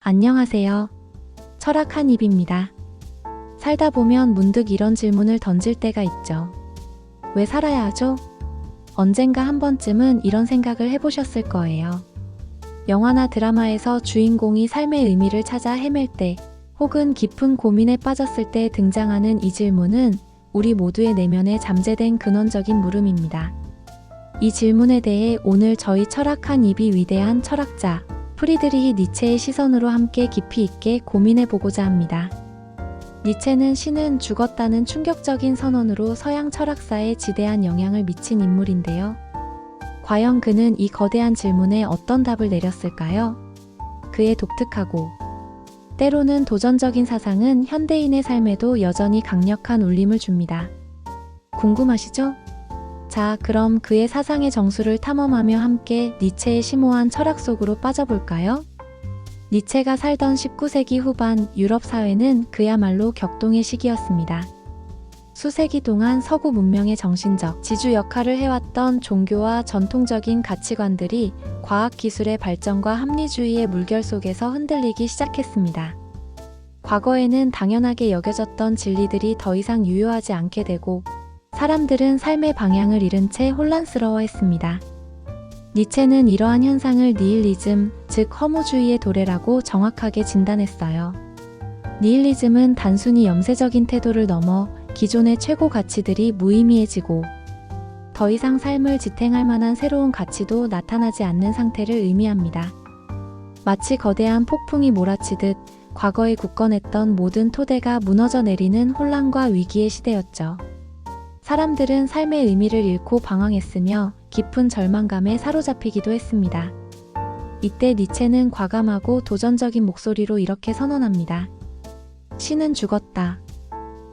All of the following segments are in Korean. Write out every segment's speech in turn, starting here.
안녕하세요. 철학 한 입입니다. 살다 보면 문득 이런 질문을 던질 때가 있죠. 왜 살아야 하죠? 언젠가 한 번쯤은 이런 생각을 해보셨을 거예요. 영화나 드라마에서 주인공이 삶의 의미를 찾아 헤맬 때, 혹은 깊은 고민에 빠졌을 때 등장하는 이 질문은 우리 모두의 내면에 잠재된 근원적인 물음입니다. 이 질문에 대해 오늘 저희 철학 한 입이 위대한 철학자 프리드리히 니체의 시선으로 함께 깊이 있게 고민해 보고자 합니다. 니체는 신은 죽었다는 충격적인 선언으로 서양 철학사에 지대한 영향을 미친 인물인데요. 과연 그는 이 거대한 질문에 어떤 답을 내렸을까요? 그의 독특하고 때로는 도전적인 사상은 현대인의 삶에도 여전히 강력한 울림을 줍니다. 궁금하시죠? 자, 그럼 그의 사상의 정수를 탐험하며 함께 니체의 심오한 철학 속으로 빠져볼까요? 니체가 살던 19세기 후반 유럽 사회는 그야말로 격동의 시기였습니다. 수세기 동안 서구 문명의 정신적 지주 역할을 해왔던 종교와 전통적인 가치관들이 과학기술의 발전과 합리주의의 물결 속에서 흔들리기 시작했습니다. 과거에는 당연하게 여겨졌던 진리들이 더 이상 유효하지 않게 되고 사람들은 삶의 방향을 잃은 채 혼란스러워했습니다. 니체는 이러한 현상을 니힐리즘, 즉 허무주의의 도래라고 정확하게 진단했어요. 니힐리즘은 단순히 염세적인 태도를 넘어 기존의 최고 가치들이 무의미해지고 더 이상 삶을 지탱할 만한 새로운 가치도 나타나지 않는 상태를 의미합니다. 마치 거대한 폭풍이 몰아치듯 과거에 굳건했던 모든 토대가 무너져 내리는 혼란과 위기의 시대였죠. 사람들은 삶의 의미를 잃고 방황했으며 깊은 절망감에 사로잡히기도 했습니다. 이때 니체는 과감하고 도전적인 목소리로 이렇게 선언합니다. 신은 죽었다.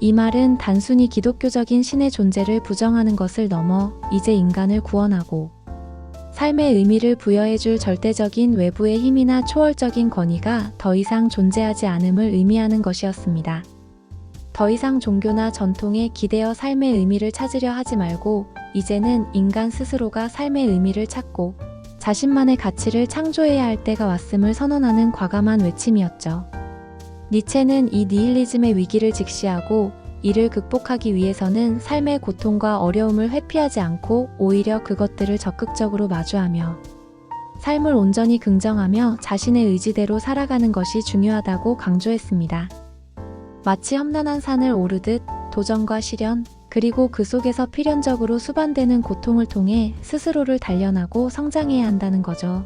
이 말은 단순히 기독교적인 신의 존재를 부정하는 것을 넘어 이제 인간을 구원하고 삶의 의미를 부여해줄 절대적인 외부의 힘이나 초월적인 권위가 더 이상 존재하지 않음을 의미하는 것이었습니다. 더 이상 종교나 전통에 기대어 삶의 의미를 찾으려 하지 말고 이제는 인간 스스로가 삶의 의미를 찾고 자신만의 가치를 창조해야 할 때가 왔음을 선언하는 과감한 외침이었죠. 니체는 이 니힐리즘의 위기를 직시하고 이를 극복하기 위해서는 삶의 고통과 어려움을 회피하지 않고 오히려 그것들을 적극적으로 마주하며 삶을 온전히 긍정하며 자신의 의지대로 살아가는 것이 중요하다고 강조했습니다. 마치 험난한 산을 오르듯 도전과 시련, 그리고 그 속에서 필연적으로 수반되는 고통을 통해 스스로를 단련하고 성장해야 한다는 거죠.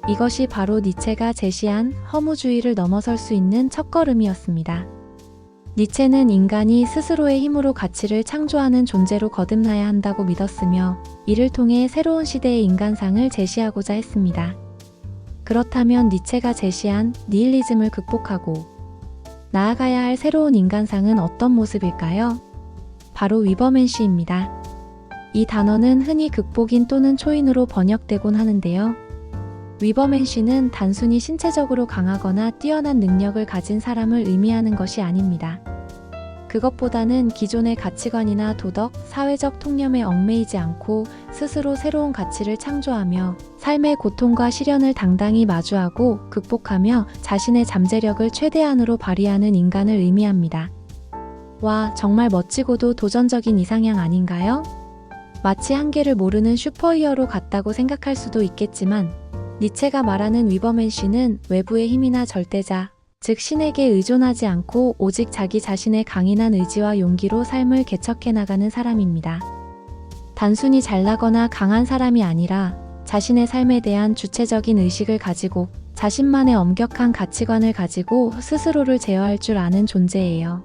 이것이 바로 니체가 제시한 허무주의를 넘어설 수 있는 첫걸음이었습니다. 니체는 인간이 스스로의 힘으로 가치를 창조하는 존재로 거듭나야 한다고 믿었으며 이를 통해 새로운 시대의 인간상을 제시하고자 했습니다. 그렇다면 니체가 제시한 니힐리즘을 극복하고 나아가야 할 새로운 인간상은 어떤 모습일까요? 바로 위버맨시입니다. 이 단어는 흔히 극복인 또는 초인으로 번역되곤 하는데요. 위버맨시는 단순히 신체적으로 강하거나 뛰어난 능력을 가진 사람을 의미하는 것이 아닙니다. 그것보다는 기존의 가치관이나 도덕, 사회적 통념에 얽매이지 않고 스스로 새로운 가치를 창조하며 삶의 고통과 시련을 당당히 마주하고 극복하며 자신의 잠재력을 최대한으로 발휘하는 인간을 의미합니다. 와, 정말 멋지고도 도전적인 이상향 아닌가요? 마치 한계를 모르는 슈퍼히어로 같다고 생각할 수도 있겠지만 니체가 말하는 위버맨시는 외부의 힘이나 절대자, 즉 신에게 의존하지 않고 오직 자기 자신의 강인한 의지와 용기로 삶을 개척해 나가는 사람입니다. 단순히 잘나거나 강한 사람이 아니라 자신의 삶에 대한 주체적인 의식을 가지고 자신만의 엄격한 가치관을 가지고 스스로를 제어할 줄 아는 존재예요.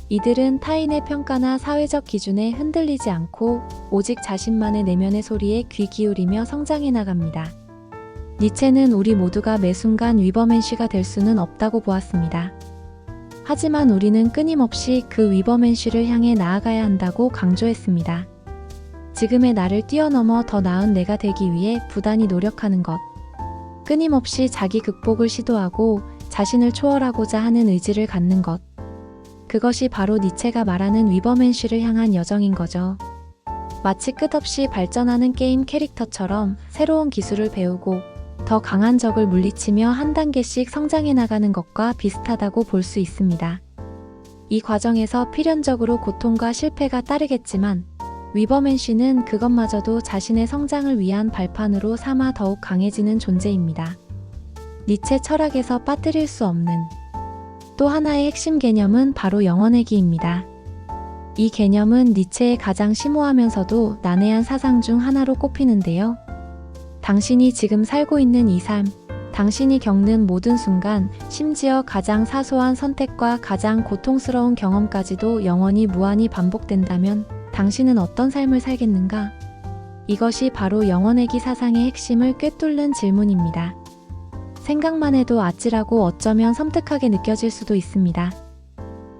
이들은 타인의 평가나 사회적 기준에 흔들리지 않고 오직 자신만의 내면의 소리에 귀 기울이며 성장해 나갑니다. 니체는 우리 모두가 매 순간 위버맨시가 될 수는 없다고 보았습니다. 하지만 우리는 끊임없이 그 위버맨시를 향해 나아가야 한다고 강조했습니다. 지금의 나를 뛰어넘어 더 나은 내가 되기 위해 부단히 노력하는 것. 끊임없이 자기 극복을 시도하고 자신을 초월하고자 하는 의지를 갖는 것. 그것이 바로 니체가 말하는 위버맨시를 향한 여정인 거죠. 마치 끝없이 발전하는 게임 캐릭터처럼 새로운 기술을 배우고 더 강한 적을 물리치며 한 단계씩 성장해 나가는 것과 비슷하다고 볼 수 있습니다. 이 과정에서 필연적으로 고통과 실패가 따르겠지만 위버맨 씨는 그것마저도 자신의 성장을 위한 발판으로 삼아 더욱 강해지는 존재입니다. 니체 철학에서 빠뜨릴 수 없는 또 하나의 핵심 개념은 바로 영원회귀입니다. 이 개념은 니체의 가장 심오하면서도 난해한 사상 중 하나로 꼽히는데요. 당신이 지금 살고 있는 이 삶, 당신이 겪는 모든 순간, 심지어 가장 사소한 선택과 가장 고통스러운 경험까지도 영원히 무한히 반복된다면 당신은 어떤 삶을 살겠는가? 이것이 바로 영원회귀 사상의 핵심을 꿰뚫는 질문입니다. 생각만 해도 아찔하고 어쩌면 섬뜩하게 느껴질 수도 있습니다.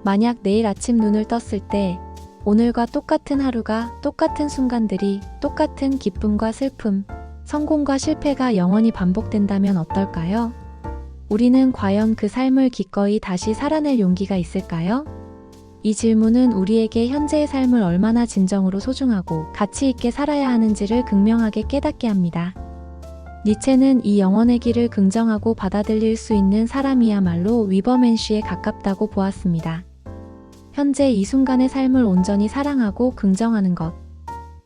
만약 내일 아침 눈을 떴을 때 오늘과 똑같은 하루가, 똑같은 순간들이, 똑같은 기쁨과 슬픔, 성공과 실패가 영원히 반복된다면 어떨까요? 우리는 과연 그 삶을 기꺼이 다시 살아낼 용기가 있을까요? 이 질문은 우리에게 현재의 삶을 얼마나 진정으로 소중하고 가치 있게 살아야 하는지를 극명하게 깨닫게 합니다. 니체는 이 영원회귀를 긍정하고 받아들일 수 있는 사람이야말로 위버맨 씨에 가깝다고 보았습니다. 현재 이 순간의 삶을 온전히 사랑하고 긍정하는 것.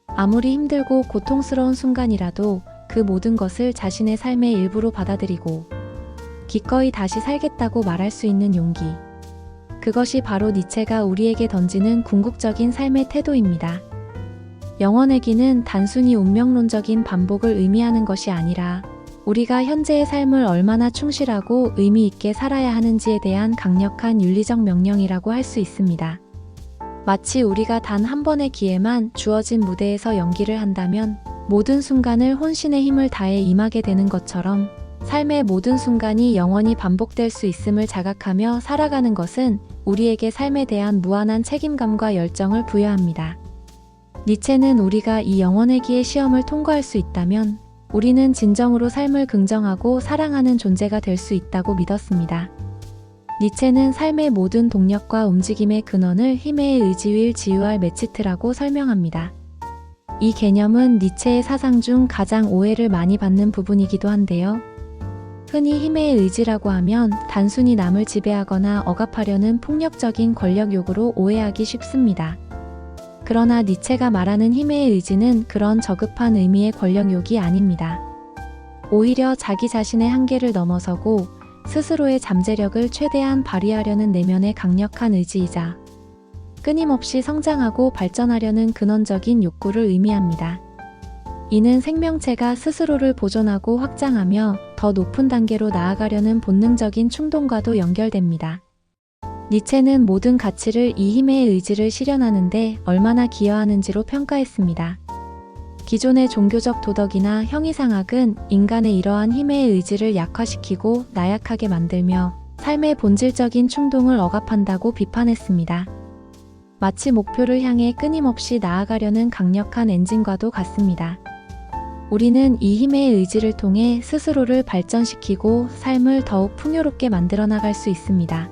아무리 힘들고 고통스러운 순간이라도 그 모든 것을 자신의 삶의 일부로 받아들이고 기꺼이 다시 살겠다고 말할 수 있는 용기. 그것이 바로 니체가 우리에게 던지는 궁극적인 삶의 태도입니다. 영원회귀는 단순히 운명론적인 반복을 의미하는 것이 아니라 우리가 현재의 삶을 얼마나 충실하고 의미 있게 살아야 하는지에 대한 강력한 윤리적 명령이라고 할 수 있습니다. 마치 우리가 단 한 번의 기회만 주어진 무대에서 연기를 한다면 모든 순간을 혼신의 힘을 다해 임하게 되는 것처럼 삶의 모든 순간이 영원히 반복될 수 있음을 자각하며 살아가는 것은 우리에게 삶에 대한 무한한 책임감과 열정을 부여합니다. 니체는 우리가 이 영원회귀의 시험을 통과할 수 있다면 우리는 진정으로 삶을 긍정하고 사랑하는 존재가 될 수 있다고 믿었습니다. 니체는 삶의 모든 동력과 움직임의 근원을 힘의 의지를 지유할 메치트라고 설명합니다. 이 개념은 니체의 사상 중 가장 오해를 많이 받는 부분이기도 한데요. 흔히 힘의 의지라고 하면 단순히 남을 지배하거나 억압하려는 폭력적인 권력 욕구로 오해하기 쉽습니다. 그러나 니체가 말하는 힘의 의지는 그런 저급한 의미의 권력욕이 아닙니다. 오히려 자기 자신의 한계를 넘어서고 스스로의 잠재력을 최대한 발휘하려는 내면의 강력한 의지이자 끊임없이 성장하고 발전하려는 근원적인 욕구를 의미합니다. 이는 생명체가 스스로를 보존하고 확장하며 더 높은 단계로 나아가려는 본능적인 충동과도 연결됩니다. 니체는 모든 가치를 이 힘의 의지를 실현하는데 얼마나 기여하는지로 평가했습니다. 기존의 종교적 도덕이나 형이상학은 인간의 이러한 힘의 의지를 약화시키고 나약하게 만들며 삶의 본질적인 충동을 억압한다고 비판했습니다. 마치 목표를 향해 끊임없이 나아가려는 강력한 엔진과도 같습니다. 우리는 이 힘의 의지를 통해 스스로를 발전시키고 삶을 더욱 풍요롭게 만들어 나갈 수 있습니다.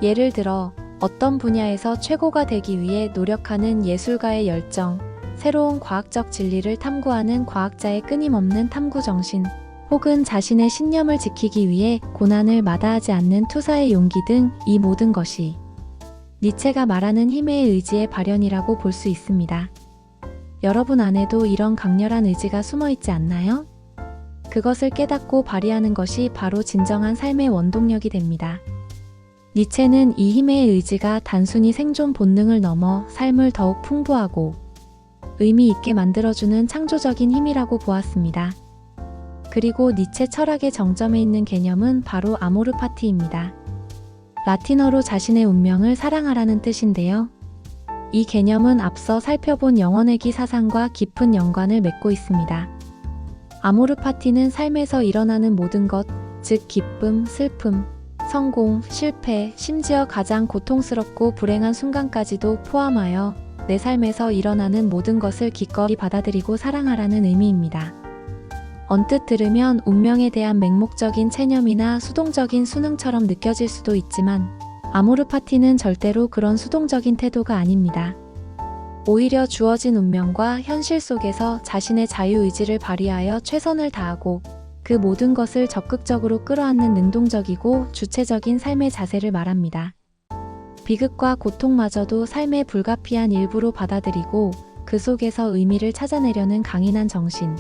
예를 들어 어떤 분야에서 최고가 되기 위해 노력하는 예술가의 열정, 새로운 과학적 진리를 탐구하는 과학자의 끊임없는 탐구 정신, 혹은 자신의 신념을 지키기 위해 고난을 마다하지 않는 투사의 용기 등 이 모든 것이 니체가 말하는 힘의 의지의 발현이라고 볼 수 있습니다. 여러분 안에도 이런 강렬한 의지가 숨어 있지 않나요? 그것을 깨닫고 발휘하는 것이 바로 진정한 삶의 원동력이 됩니다. 니체는 이 힘의 의지가 단순히 생존 본능을 넘어 삶을 더욱 풍부하고 의미 있게 만들어주는 창조적인 힘이라고 보았습니다. 그리고 니체 철학의 정점에 있는 개념은 바로 아모르 파티입니다. 라틴어로 자신의 운명을 사랑하라는 뜻인데요. 이 개념은 앞서 살펴본 영원회귀 사상과 깊은 연관을 맺고 있습니다. 아모르 파티는 삶에서 일어나는 모든 것, 즉 기쁨, 슬픔, 성공, 실패, 심지어 가장 고통스럽고 불행한 순간까지도 포함하여 내 삶에서 일어나는 모든 것을 기꺼이 받아들이고 사랑하라는 의미입니다. 언뜻 들으면 운명에 대한 맹목적인 체념이나 수동적인 수능처럼 느껴질 수도 있지만 아모르 파티는 절대로 그런 수동적인 태도가 아닙니다. 오히려 주어진 운명과 현실 속에서 자신의 자유의지를 발휘하여 최선을 다하고 그 모든 것을 적극적으로 끌어안는 능동적이고 주체적인 삶의 자세를 말합니다. 비극과 고통마저도 삶의 불가피한 일부로 받아들이고 그 속에서 의미를 찾아내려는 강인한 정신.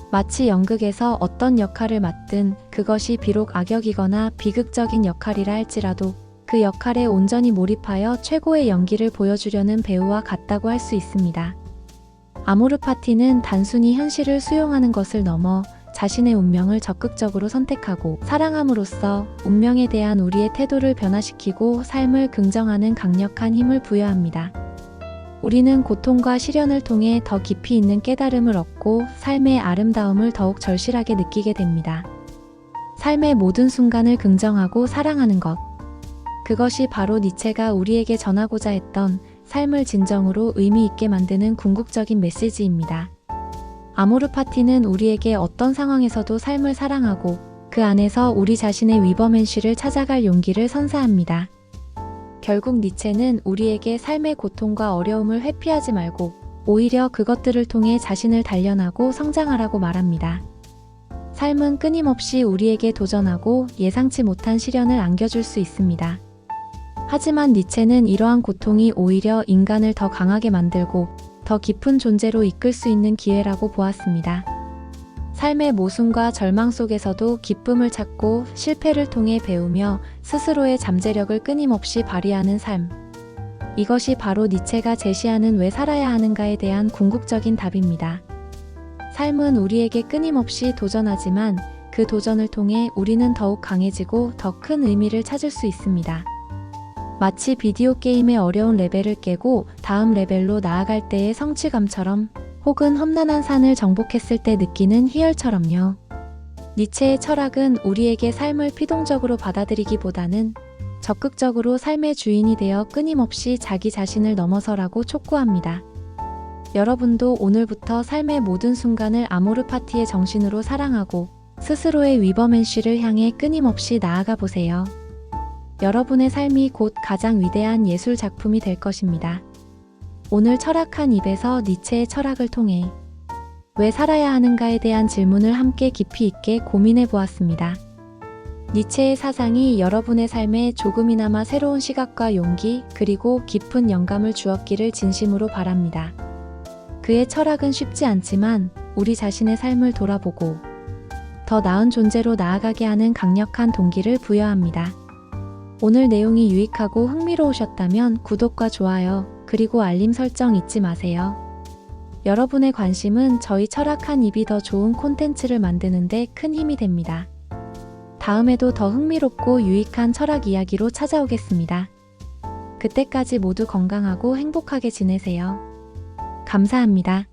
마치 연극에서 어떤 역할을 맡든 그것이 비록 악역이거나 비극적인 역할이라 할지라도 그 역할에 온전히 몰입하여 최고의 연기를 보여주려는 배우와 같다고 할 수 있습니다. 아모르 파티는 단순히 현실을 수용하는 것을 넘어 자신의 운명을 적극적으로 선택하고 사랑함으로써 운명에 대한 우리의 태도를 변화시키고 삶을 긍정하는 강력한 힘을 부여합니다. 우리는 고통과 시련을 통해 더 깊이 있는 깨달음을 얻고 삶의 아름다움을 더욱 절실하게 느끼게 됩니다. 삶의 모든 순간을 긍정하고 사랑하는 것. 그것이 바로 니체가 우리에게 전하고자 했던 삶을 진정으로 의미 있게 만드는 궁극적인 메시지입니다. 아모르 파티는 우리에게 어떤 상황에서도 삶을 사랑하고 그 안에서 우리 자신의 위버맨쉬를 찾아갈 용기를 선사합니다. 결국 니체는 우리에게 삶의 고통과 어려움을 회피하지 말고 오히려 그것들을 통해 자신을 단련하고 성장하라고 말합니다. 삶은 끊임없이 우리에게 도전하고 예상치 못한 시련을 안겨줄 수 있습니다. 하지만 니체는 이러한 고통이 오히려 인간을 더 강하게 만들고 더 깊은 존재로 이끌 수 있는 기회라고 보았습니다. 삶의 모순과 절망 속에서도 기쁨을 찾고 실패를 통해 배우며 스스로의 잠재력을 끊임없이 발휘하는 삶. 이것이 바로 니체가 제시하는 왜 살아야 하는가에 대한 궁극적인 답입니다. 삶은 우리에게 끊임없이 도전하지만 그 도전을 통해 우리는 더욱 강해지고 더 큰 의미를 찾을 수 있습니다. 마치 비디오 게임의 어려운 레벨을 깨고 다음 레벨로 나아갈 때의 성취감처럼 혹은 험난한 산을 정복했을 때 느끼는 희열처럼요. 니체의 철학은 우리에게 삶을 피동적으로 받아들이기보다는 적극적으로 삶의 주인이 되어 끊임없이 자기 자신을 넘어서라고 촉구합니다. 여러분도 오늘부터 삶의 모든 순간을 아모르 파티의 정신으로 사랑하고 스스로의 위버맨쉬를 향해 끊임없이 나아가 보세요. 여러분의 삶이 곧 가장 위대한 예술 작품이 될 것입니다. 오늘 철학한 입에서 니체의 철학을 통해 왜 살아야 하는가에 대한 질문을 함께 깊이 있게 고민해 보았습니다. 니체의 사상이 여러분의 삶에 조금이나마 새로운 시각과 용기 그리고 깊은 영감을 주었기를 진심으로 바랍니다. 그의 철학은 쉽지 않지만 우리 자신의 삶을 돌아보고 더 나은 존재로 나아가게 하는 강력한 동기를 부여합니다. 오늘 내용이 유익하고 흥미로우셨다면 구독과 좋아요, 그리고 알림 설정 잊지 마세요. 여러분의 관심은 저희 철학한 입이 더 좋은 콘텐츠를 만드는 데 큰 힘이 됩니다. 다음에도 더 흥미롭고 유익한 철학 이야기로 찾아오겠습니다. 그때까지 모두 건강하고 행복하게 지내세요. 감사합니다.